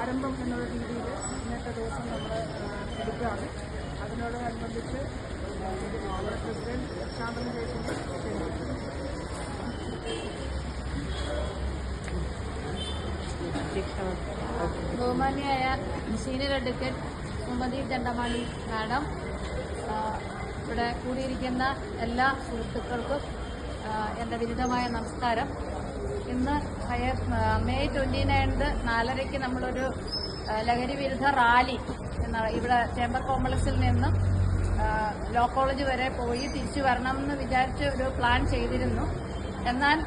ആരംഭം എന്നുള്ള രീതിയിൽ ഇന്നത്തെ ദിവസം നമ്മൾ എടുക്കുകയാണ്. അതിനോടനുബന്ധിച്ച് പ്രസിഡന്റ് പ്രഖ്യാപനം ചെയ്യുന്നു. ബഹുമാന്യായ സീനിയർ അഡ്വക്കേറ്റ് സുമതി ദണ്ഡമാണി മാഡം, ഇവിടെ കൂടിയിരിക്കുന്ന എല്ലാ സുഹൃത്തുക്കൾക്കും എൻ്റെ വിനീതമായ നമസ്കാരം. ഇന്ന് മെയ് 29 4:30 നമ്മളൊരു ലഹരി വിരുദ്ധ റാലി ഇവിടെ ചേംബർ കോംപ്ലക്സിൽ നിന്നും ലോ കോളേജ് വരെ പോയി തിരിച്ചു വരണമെന്ന് വിചാരിച്ച് ഒരു പ്ലാൻ ചെയ്തിരുന്നു. എന്നാൽ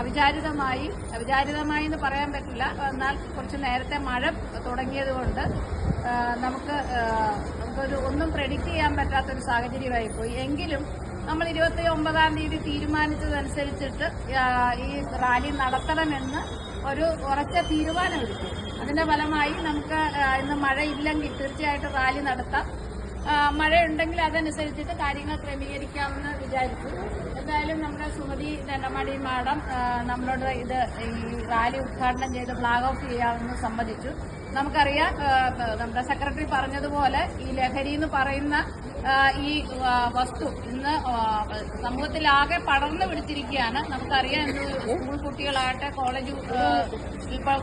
അവിചാരിതമായി എന്ന് പറയാൻ പറ്റില്ല, എന്നാൽ കുറച്ച് നേരത്തെ മഴ തുടങ്ങിയതുകൊണ്ട് നമുക്കൊരു ഒന്നും പ്രെഡിക്റ്റ് ചെയ്യാൻ പറ്റാത്തൊരു സാഹചര്യമായിപ്പോയി. എങ്കിലും നമ്മൾ 29-ാം തീയതി തീരുമാനിച്ചതനുസരിച്ചിട്ട് ഈ റാലി നടത്തണമെന്ന് ഒരു ഉറച്ച തീരുമാനമെടുത്തു. അതിന്റെ ഫലമായി നമുക്ക് ഇന്ന് മഴയില്ലെങ്കിൽ തീർച്ചയായിട്ടും റാലി നടത്താം. മഴയുണ്ടെങ്കിൽ അതനുസരിച്ചിട്ട് കാര്യങ്ങൾ ക്രമീകരിക്കാമെന്ന് വിചാരിച്ചു. എന്തായാലും നമ്മുടെ സുമതി ദണ്ഡമാണി മാഡം നമ്മളോട് ഈ റാലി ഉദ്ഘാടനം ചെയ്ത് ഫ്ലാഗ് ഓഫ് ചെയ്യാമെന്ന് സമ്മതിച്ചു. നമുക്കറിയാം, നമ്മുടെ സെക്രട്ടറി പറഞ്ഞതുപോലെ ഈ ലഹരി എന്ന് പറയുന്ന ഈ വസ്തു ഇന്ന് സമൂഹത്തിലാകെ പടർന്നു പിടിച്ചിരിക്കുകയാണ്. നമുക്കറിയാം, ഇന്ന് സ്കൂൾ കുട്ടികളാകട്ടെ, കോളേജ്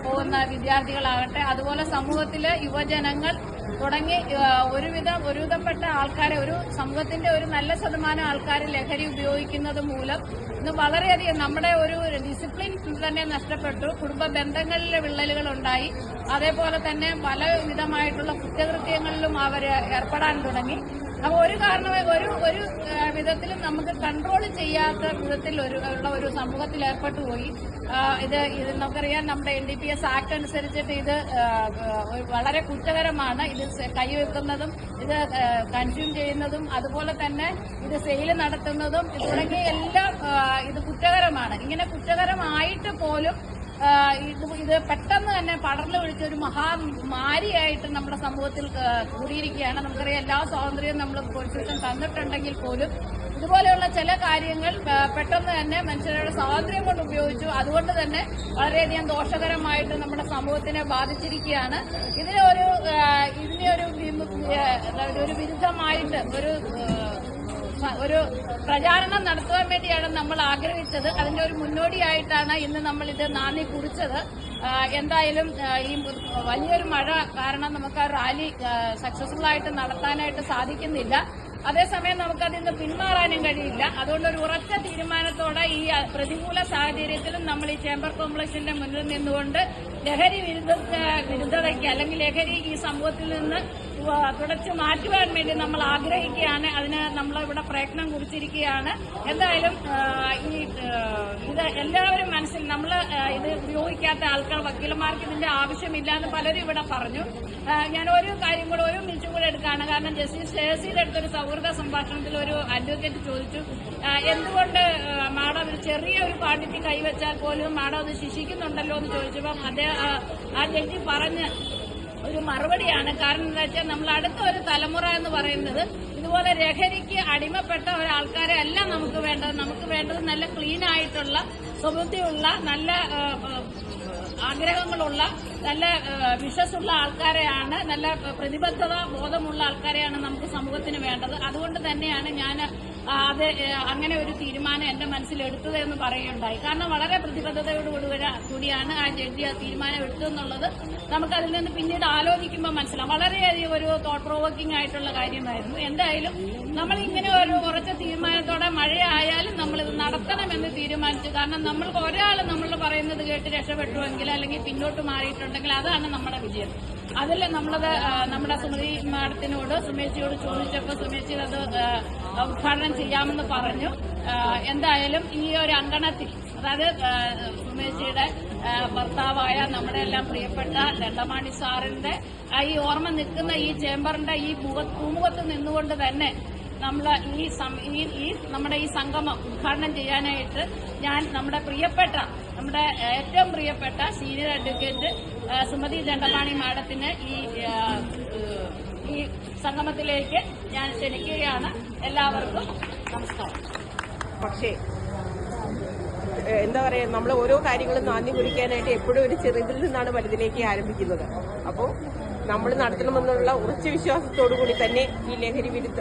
പോകുന്ന വിദ്യാർത്ഥികളാകട്ടെ, അതുപോലെ സമൂഹത്തിലെ യുവജനങ്ങൾ തുടങ്ങി ഒരുവിധപ്പെട്ട ആൾക്കാരെ, ഒരു സമൂഹത്തിന്റെ ഒരു നല്ല ശതമാനം ആൾക്കാർ ലഹരി ഉപയോഗിക്കുന്നത് മൂലം ഇന്ന് വളരെയധികം നമ്മുടെ ഒരു ഡിസിപ്ലിൻ തന്നെ നഷ്ടപ്പെട്ടു. കുടുംബ ബന്ധങ്ങളിലെ വിള്ളലുകൾ ഉണ്ടായി. അതേപോലെ തന്നെ പല വിധമായിട്ടുള്ള കുറ്റകൃത്യങ്ങളിലും അവർ ഏർപ്പെടാൻ തുടങ്ങി. അപ്പോൾ ഒരു വിധത്തിലും നമുക്ക് കൺട്രോൾ ചെയ്യാത്ത വിധത്തിൽ ഉള്ള ഒരു സമൂഹത്തിൽ ഏർപ്പെട്ടു പോയി. ഇത് നമുക്കറിയാം, നമ്മുടെ NDPS ആക്ട് അനുസരിച്ചിട്ട് ഇത് വളരെ കുറ്റകരമാണ്. ഇത് കൈവെക്കുന്നതും ഇത് കൺസ്യൂം ചെയ്യുന്നതും അതുപോലെ തന്നെ ഇത് സെയിൽ നടത്തുന്നതും തുടങ്ങിയ എല്ലാം ഇത് കുറ്റകരമാണ്. ഇങ്ങനെ കുറ്റകരമായിട്ട് പോലും ഇത് പെട്ടെന്ന് തന്നെ പടർന്നു പിടിച്ച ഒരു മഹാമാരിയായിട്ട് നമ്മുടെ സമൂഹത്തിൽ കൂടിയിരിക്കുകയാണ്. നമുക്കറിയാം, എല്ലാ സ്വാതന്ത്ര്യവും നമ്മൾ കോൺസ്റ്റിറ്റ്യൂഷൻ തന്നിട്ടുണ്ടെങ്കിൽ പോലും ഇതുപോലെയുള്ള ചില കാര്യങ്ങൾ പെട്ടെന്ന് തന്നെ മനുഷ്യരുടെ സ്വാതന്ത്ര്യം കൊണ്ട് ഉപയോഗിച്ചു. അതുകൊണ്ട് തന്നെ വളരെയധികം ദോഷകരമായിട്ട് നമ്മുടെ സമൂഹത്തിനെ ബാധിച്ചിരിക്കുകയാണ്. ഇതിനെ ഒരു വിരുദ്ധമായിട്ട് ഒരു പ്രചാരണം നടത്തുവാൻ വേണ്ടിയാണ് നമ്മൾ ആഗ്രഹിച്ചത്. അതിന്റെ ഒരു മുന്നോടിയായിട്ടാണ് ഇന്ന് നമ്മൾ ഇത് നാന്ദി കുറിച്ചത്. എന്തായാലും ഈ വലിയൊരു മഴ കാരണം നമുക്ക് ആ റാലി സക്സസ്ഫുൾ ആയിട്ട് നടത്താനായിട്ട് സാധിക്കുന്നില്ല. അതേസമയം നമുക്കതിൽ നിന്ന് പിന്മാറാനും കഴിയില്ല. അതുകൊണ്ട് ഒരു ഉറച്ച തീരുമാനത്തോടെ ഈ പ്രതികൂല സാഹചര്യത്തിലും നമ്മൾ ഈ ചേംബർ കോംപ്ലക്സിന്റെ മുന്നിൽ നിന്നുകൊണ്ട് ലഹരി വിരുദ്ധതയ്ക്ക് അല്ലെങ്കിൽ ലഹരി ഈ സമൂഹത്തിൽ നിന്ന് തുടച്ചു മാറ്റുവാൻ വേണ്ടി നമ്മൾ ആഗ്രഹിക്കുകയാണ്. അതിന് നമ്മളിവിടെ പ്രയത്നം കുറിച്ചിരിക്കുകയാണ്. എന്തായാലും ഇത് എല്ലാവരും മനസ്സിൽ നമ്മൾ ഇത് ഉപയോഗിക്കാത്ത ആൾക്കാർ, വക്കീലന്മാർക്ക് ഇതിന്റെ ആവശ്യമില്ല എന്ന് പലരും ഇവിടെ പറഞ്ഞു. ഞാൻ ഒരു കാര്യം കൂടെ, ഒരു മിനിറ്റും കൂടെ എടുക്കുകയാണ്. കാരണം ജസ്റ്റിസ് ഷേഴ്സിയുടെ അടുത്തൊരു സൗഹൃദ സംഭാഷണത്തിൽ ഒരു അഡ്വക്കേറ്റ് ചോദിച്ചു, എന്തുകൊണ്ട് മാഡം ഒരു ചെറിയ ഒരു ക്വാണ്ടിറ്റി കൈവച്ചാൽ പോലും മാഡം അത് ശിക്ഷിക്കുന്നുണ്ടല്ലോ എന്ന് ചോദിച്ചപ്പോൾ ആ ജഡ്ജി പറഞ്ഞ ഒരു മറുപടിയാണ്. കാരണം എന്താ വെച്ചാൽ, നമ്മൾ അടുത്ത ഒരു തലമുറ എന്ന് പറയുന്നത് ഇതുപോലെ ലഹരിക്ക് അടിമപ്പെട്ട ഒരാൾക്കാരെ അല്ല നമുക്ക് വേണ്ടത് നല്ല ക്ലീൻ ആയിട്ടുള്ള, സുബുദ്ധിയുള്ള, നല്ല ആഗ്രഹങ്ങളുള്ള, നല്ല വിശ്വസുള്ള ആൾക്കാരെയാണ്, നല്ല പ്രതിബദ്ധത ബോധമുള്ള ആൾക്കാരെയാണ് നമുക്ക് സമൂഹത്തിന് വേണ്ടത്. അതുകൊണ്ട് തന്നെയാണ് ഞാൻ അങ്ങനെ ഒരു തീരുമാനം എന്റെ മനസ്സിലെടുത്തത് എന്ന് പറയുകയുണ്ടായി. കാരണം വളരെ പ്രതിബദ്ധതയോടുകൂടിയാണ് ആ ജഡ്ജി ആ തീരുമാനം എടുത്തതെന്നുള്ളത് നമുക്കതിൽ നിന്ന് പിന്നീട് ആലോചിക്കുമ്പോൾ മനസ്സിലാവും. വളരെയധികം ഒരു തോട്ട് പ്രൊവോക്കിംഗ് ആയിട്ടുള്ള കാര്യമായിരുന്നു. എന്തായാലും നമ്മൾ ഇങ്ങനെ ഒരു ഉറച്ച തീരുമാനത്തോടെ മഴയായാലും നമ്മളിത് നടത്തണമെന്ന് തീരുമാനിച്ചു. കാരണം നമ്മൾക്ക് ഒരാൾ നമ്മൾ പറയുന്നത് കേട്ട് രക്ഷപ്പെട്ടുവെങ്കിൽ അല്ലെങ്കിൽ പിന്നോട്ട് മാറിയിട്ടുണ്ടെങ്കിൽ അതാണ് നമ്മുടെ വിജയം. അതിൽ നമ്മുടെ സുമതി മാഡത്തിനോട്, സുമേച്ചിയോട് ചോദിച്ചപ്പോൾ സുമേച്ചി അത് ഉദ്ഘാടനം ചെയ്യാമെന്ന് പറഞ്ഞു. എന്തായാലും ഈ ഒരു അങ്കണത്തിൽ, അതായത് സുമേച്ചിയുടെ ഭർത്താവായ നമ്മുടെ എല്ലാം പ്രിയപ്പെട്ട ദണ്ഡമാണി സാറിന്റെ ഈ ഓർമ്മ നിൽക്കുന്ന ഈ ചേംബറിന്റെ ഈ പൂമുഖത്ത് നിന്നുകൊണ്ട് തന്നെ നമ്മൾ നമ്മുടെ ഈ സംഗമം ഉദ്ഘാടനം ചെയ്യാനായിട്ട് ഞാൻ നമ്മുടെ ഏറ്റവും പ്രിയപ്പെട്ട സീനിയർ അഡ്വക്കേറ്റ് സുമതി ദണ്ഡമാണി മാഡത്തിന് ഈ സംഗമത്തിലേക്ക് ഞാൻ ക്ഷണിക്കുകയാണ്. എല്ലാവർക്കും നമസ്കാരം. പക്ഷേ എന്താ പറയാ, നമ്മൾ ഓരോ കാര്യങ്ങളും നാന്ദി കുറിക്കാനായിട്ട് എപ്പോഴും ഒരു ചെറുതിൽ നിന്നാണ് വലുതിലേക്ക് ആരംഭിക്കുന്നത്. അപ്പോൾ നമ്മൾ നടത്തണമെന്നുള്ള ഉറച്ച വിശ്വാസത്തോടു കൂടി തന്നെ ഈ ലഹരി വിരുദ്ധ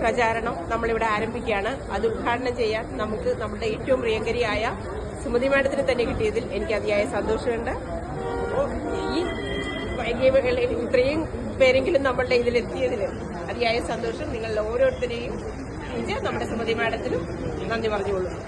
പ്രചാരണം നമ്മളിവിടെ ആരംഭിക്കുകയാണ്. അത് ഉദ്ഘാടനം ചെയ്യാൻ നമുക്ക് നമ്മുടെ ഏറ്റവും പ്രിയങ്കരിയായ സുമതി മാഡത്തിന് തന്നെ കിട്ടിയതിൽ എനിക്ക് അതിയായ സന്തോഷമുണ്ട്. അപ്പോൾ ഈ ഇത്രയും പേരെങ്കിലും നമ്മളുടെ ഇതിലെത്തിയതിൽ അതിയായ സന്തോഷം. നിങ്ങൾ ഓരോരുത്തരെയും നമ്മുടെ സുമതി മാഡത്തിനും നന്ദി പറഞ്ഞുകൊള്ളുന്നു.